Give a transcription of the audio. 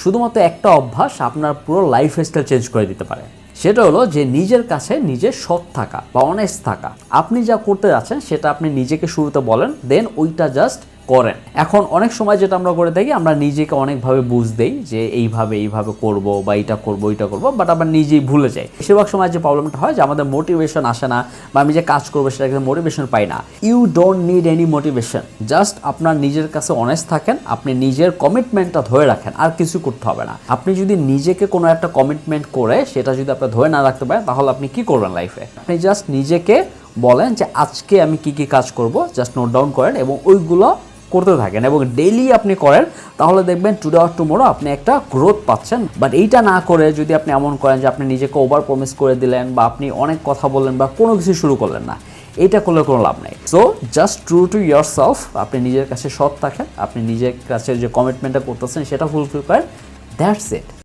শুধুমাত্র একটা অভ্যাস আপনার পুরো লাইফস্টাইল চেঞ্জ করে দিতে পারে। সেটা হলো যে নিজের কাছে নিজে সৎ থাকা বা অনেস্ট থাকা। আপনি যা করতে যাচ্ছেন সেটা আপনি নিজেকে শুরুতে বলেন, দেন ওইটা জাস্ট করেন। এখন অনেক সময় যেটা আমরা করে থাকি, আমরা নিজেকে অনেকভাবে বুঝ দেই যে এইভাবে করব বা এইটা করব ওইটা করব, বাট আমরা নিজেই ভুলে যাই। বেশিরভাগ সময় যে প্রবলেমটা হয় যে আমাদের মোটিভেশন আসে না, বা আমি যে কাজ করবো সেটা মোটিভেশন পাই না। You don't need any motivation, just আপনার নিজের কাছে অনেস্ট থাকেন, আপনি নিজের কমিটমেন্টটা ধরে রাখেন, আর কিছু করতে হবে না। আপনি যদি নিজেকে কোনো একটা কমিটমেন্ট করে সেটা যদি আপনি ধরে না রাখতে পারেন, তাহলে আপনি কি করবেন লাইফে? আপনি জাস্ট নিজেকে বলেন যে আজকে আমি কি কি কাজ করব, জাস্ট নোট ডাউন করেন এবং ওইগুলো করতে থাকেন এবং ডেইলি আপনি করেন, তাহলে দেখবেন টুডে অর টুমরো আপনি একটা গ্রোথ পাচ্ছেন। বাট এইটা না করে যদি আপনি এমন করেন যে আপনি নিজেকে ওভার প্রমিস করে দিলেন, বা আপনি অনেক কথা বললেন বা কোনো কিছু শুরু করলেন না, এটা করলে কোনো লাভ নেই। So just true to year self, আপনি নিজের কাছে সৎ থাকেন, আপনি নিজের কাছে যে কমিটমেন্টটা করতেছেন সেটা ফুলফিল করেন, দ্যাটস ইট।